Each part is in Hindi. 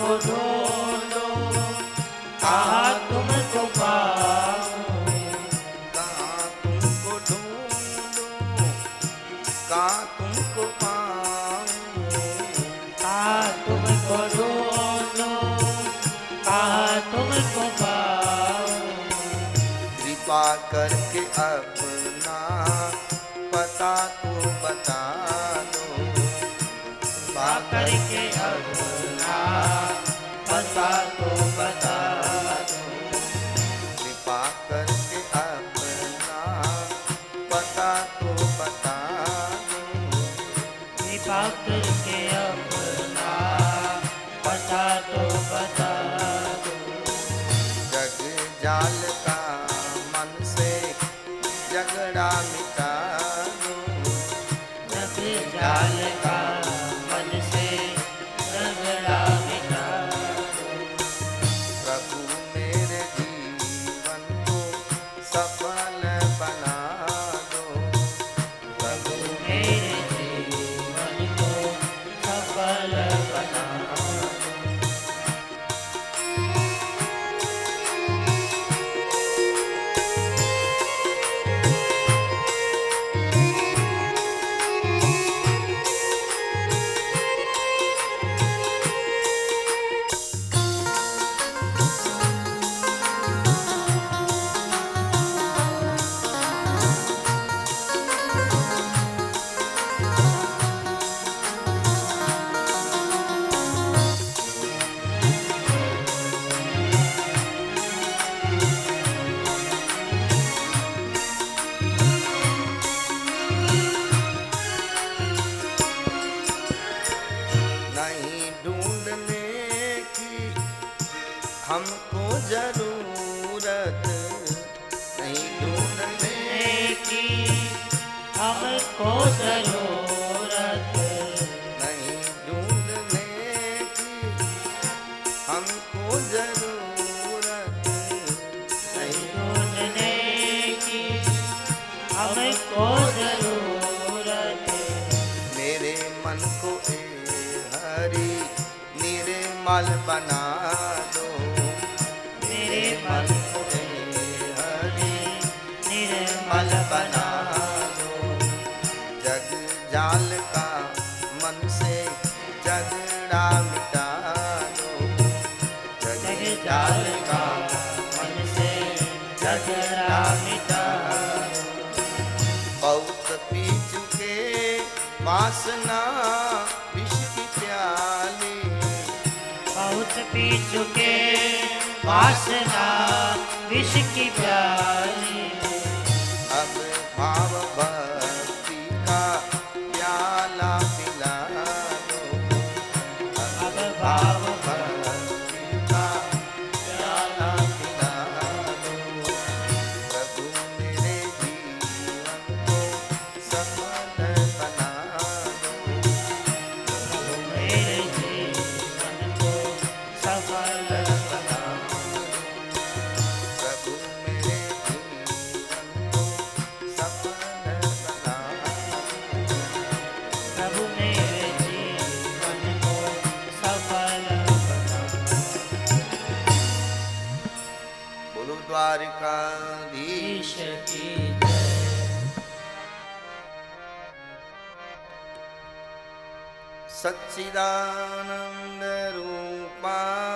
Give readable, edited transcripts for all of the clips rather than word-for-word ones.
तुमको ढूंढो, कहाँ तुमको पाऊं, कहाँ तुमको ढूंढो, कहाँ तुमको पाऊं, कहाँ तुमको ढूंढो, कहाँ तुमको पाऊं। कृपा करके अपना पता तो बता दो, कृपा करके अपना पता तो बता दो, कृपा करके अपना पता तो बता दो, कृपा करके अपना पता तो बता दो। जग जाल का मन से झगड़ा मिटा दो, जग जाल का मन से झगड़ा मिटा दो, प्रभु मेरे जीवन को सफल बना दो, प्रभु मेरे जीवन को सफल बना दो। नहीं ढूंढने की हमको जरूरत, नहीं ढूंढने की हमको जरूरत, नहीं ढूंढने की हमको जरूरत, नहीं ढूंढने की हमको जरूरत। मेरे मन को ए हरि निर्मल बना दो, मेरे मन को हरि निर्मल बना दो, जग जाल का मन से झगड़ा मिटा दो, जग जाल का मन से झगड़ा मिटा दो। बहुत पी चुके वासना विष की प्याली, बहुत पी चुके वासना विष की प्याली, अब भाव भक्ति का प्याला पिला दो, अब भाव भक्ति का प्याला पिला दो, प्रभु मेरे जीवन को सफल बना दो, मेरे जीवन को सफल बना दो, प्रभु मेरे जीवन को सफल बना दो, प्रभु मेरे जीवन को सफल बना दो। बोलो द्वारिकाधीश ईश की जय। सच्चिदानंद रूपाय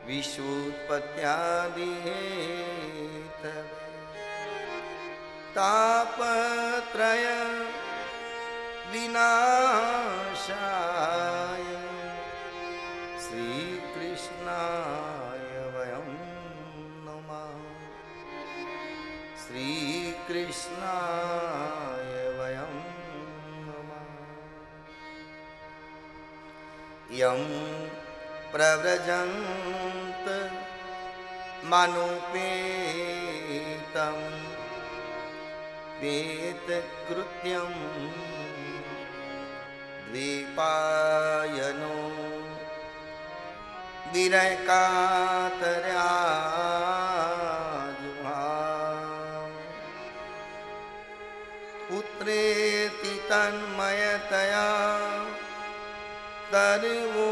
विश्वोत्पत्त्यादि हेतवे तापत्रय विनाशाय श्रीकृष्णाय वयं नमः, श्रीकृष्णाय वयं नमः। यं प्रव्रजन्त मनुपेतं वेतकृत्यं द्वीपायनो विरकातर्याजुहां पुत्रेति तन्मयतया तरवो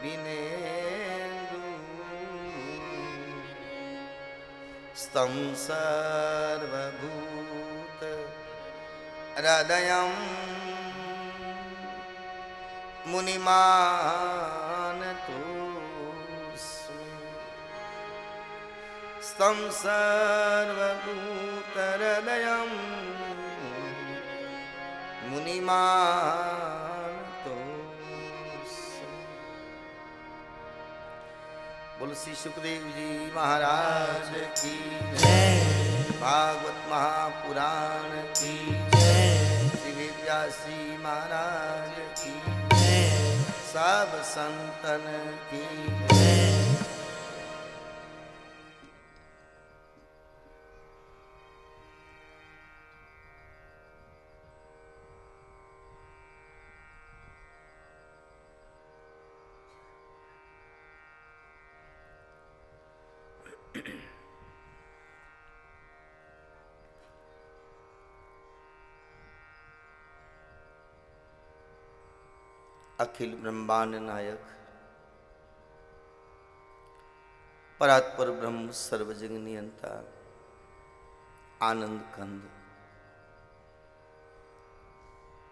विनेन्दु स्तं सर्वभूत हृदयं मुनिमानतोऽस्मि स्तं सर्वभूतहृदयं मुनिमानतोऽस्मि। बोलो श्री सुखदेव जी महाराज की जय भागवत महापुराण की जय श्री व्यास जी महाराज की जय सब संतन की जय। अखिल ब्रह्मांड नायक परात्पर ब्रह्म सर्वजग नियंता आनंद कंद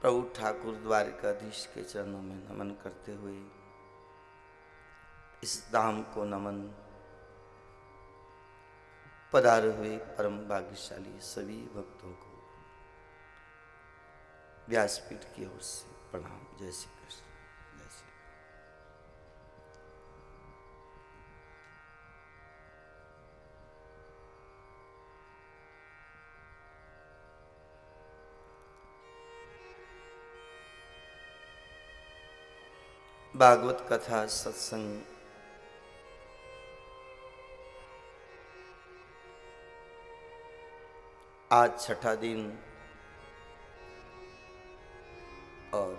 प्रभु ठाकुर द्वारिकाधीश के चरणों में नमन करते हुए इस धाम को नमन। पधारे हुए परम भाग्यशाली सभी भक्तों को व्यासपीठ की ओर से प्रणाम। जय श्री कृष्ण। जय श्री भागवत कथा सत्संग आज छठा दिन और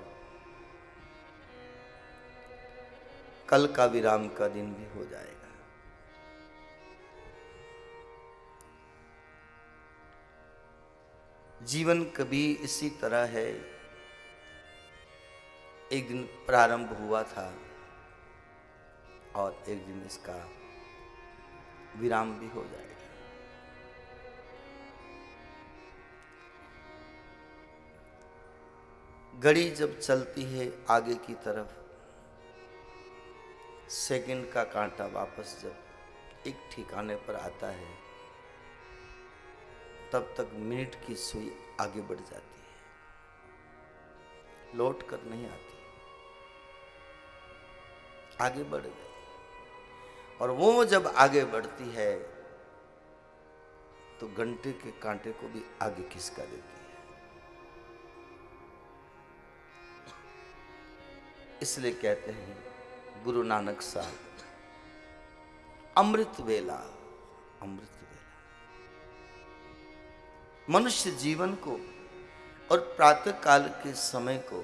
कल का विराम का दिन भी हो जाएगा। जीवन कभी इसी तरह है, एक दिन प्रारंभ हुआ था और एक दिन इसका विराम भी हो जाएगा। घड़ी जब चलती है आगे की तरफ, सेकंड का कांटा वापस जब एक ठिकाने पर आता है, तब तक मिनट की सुई आगे बढ़ जाती है, लौट कर नहीं आती, आगे बढ़ गई। और वो जब आगे बढ़ती है तो घंटे के कांटे को भी आगे खिसका देती है। इसलिए कहते हैं गुरु नानक साहब, अमृत वेला, अमृत वेला। मनुष्य जीवन को और प्रातः काल के समय को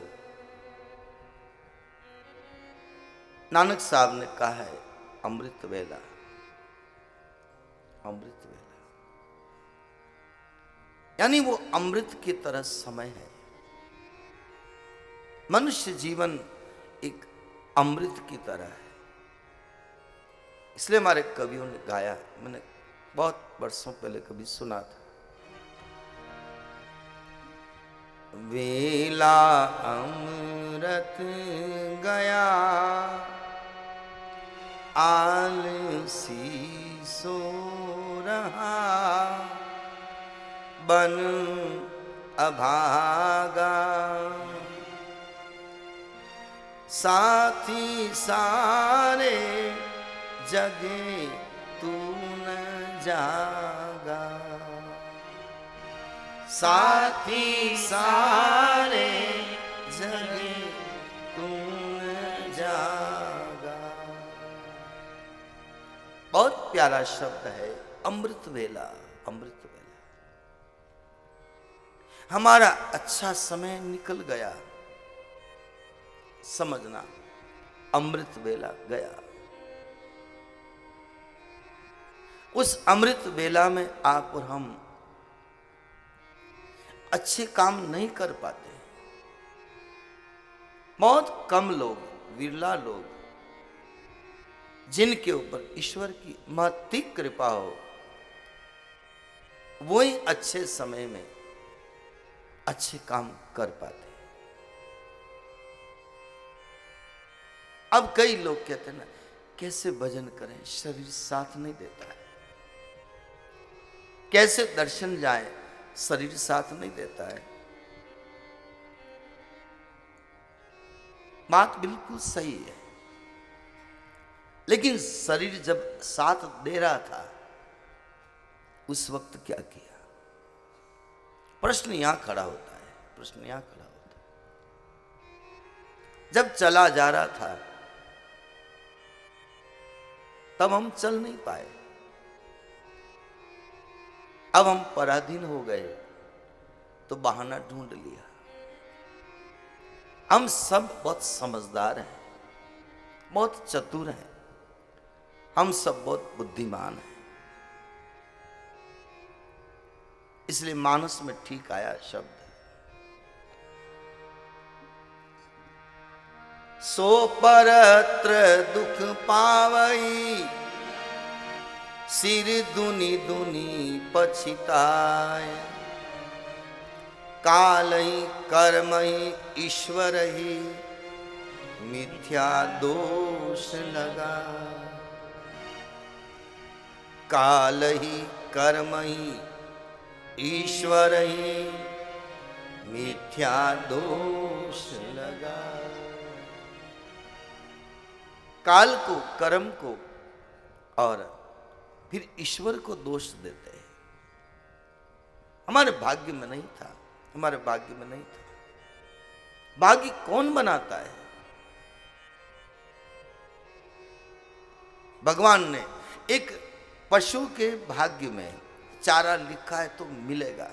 नानक साहब ने कहा है अमृत वेला, अमृत वेला। यानी वो अमृत की तरह समय है। मनुष्य जीवन एक अमृत की तरह है। इसलिए हमारे कवियों ने गाया, मैंने बहुत वर्षों पहले कभी सुना था, वेला अमृत गया आलसी सो रहा, बन अभागा साथी सारे जगे तू न जागा, साथी सारे जगे तू न जागा। बहुत प्यारा शब्द है अमृत वेला, अमृत वेला। हमारा अच्छा समय निकल गया, समझना अमृत वेला गया। उस अमृत वेला में आप और हम अच्छे काम नहीं कर पाते, बहुत कम लोग, विरला लोग, जिनके ऊपर ईश्वर की महती कृपा हो, वो ही अच्छे समय में अच्छे काम कर पाते। अब कई लोग कहते हैं ना, कैसे भजन करें, शरीर साथ नहीं देता है, कैसे दर्शन जाए, शरीर साथ नहीं देता है। बात बिल्कुल सही है, लेकिन शरीर जब साथ दे रहा था उस वक्त क्या किया? प्रश्न यहां खड़ा होता है, प्रश्न यहां खड़ा होता है। जब चला जा रहा था तब हम चल नहीं पाए, अब हम पराधीन हो गए तो बहाना ढूंढ लिया। हम सब बहुत समझदार हैं, बहुत चतुर हैं, हम सब बहुत बुद्धिमान हैं, इसलिए मानस में ठीक आया शब्द, सो परत्र दुख पावई, सिर दुनी दुनी पछिताय, कालहि कर्महि ईश्वर ही, मिथ्या दोष लगा। कालहि कर्महि ईश्वर ही, मिथ्या दोष लगा। काल को, कर्म को और फिर ईश्वर को दोष देते हैं। हमारे भाग्य में नहीं था, हमारे भाग्य में नहीं था। भाग्य कौन बनाता है? भगवान ने एक पशु के भाग्य में चारा लिखा है तो मिलेगा,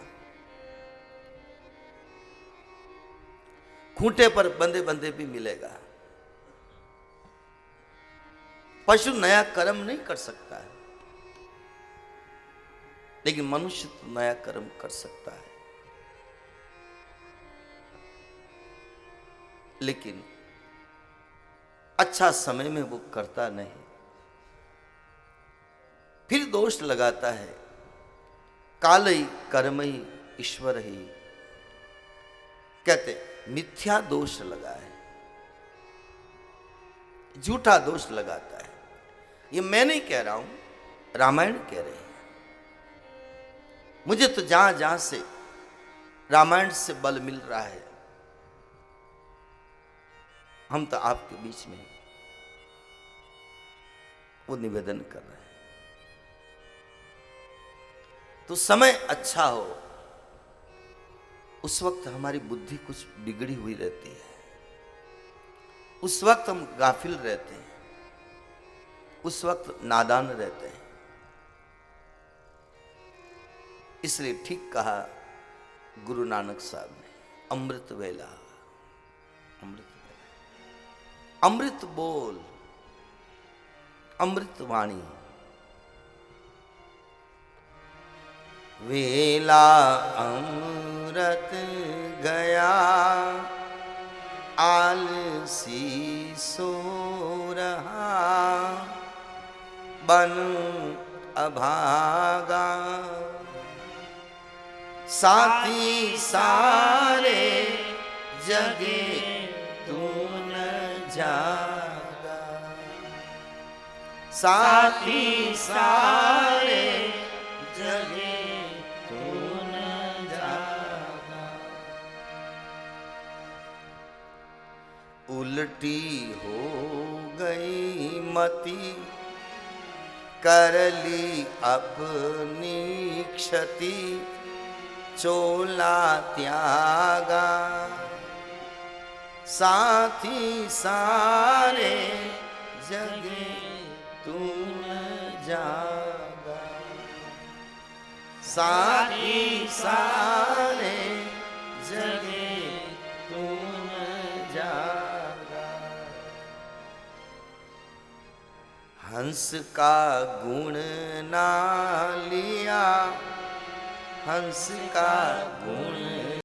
खूंटे पर बंधे बंधे भी मिलेगा। पशु नया कर्म नहीं कर सकता है, लेकिन मनुष्य तो नया कर्म कर सकता है। लेकिन अच्छा समय में वो करता नहीं, फिर दोष लगाता है। कालई कर्मई ईश्वर ही, कहते मिथ्या दोष लगा है, झूठा दोष लगाता है। ये मैं नहीं कह रहा हूं, रामायण कह रहे हैं। मुझे तो जहां जहां से रामायण से बल मिल रहा है, हम तो आपके बीच में वो निवेदन कर रहे हैं। तो समय अच्छा हो, उस वक्त हमारी बुद्धि कुछ बिगड़ी हुई रहती है, उस वक्त हम गाफिल रहते हैं, उस वक्त नादान रहते हैं। इसलिए ठीक कहा गुरु नानक साहब ने, अमृत वेला, अमृत वेला, अमृत बोल, अमृत वाणी। वेला अमृत गया, आलसी सो रहा, बन अभागा, साथी सारे जगे तू न जागा, साथी सारे जगे तू न जागा। उल्टी हो गई मति, कर ली अपनी क्षति, चोला त्यागा, साथी सारे जगे तू न जागा, साथी सारे जगे तू न जागा। हंस का गुण ना लिया, हंस का गुण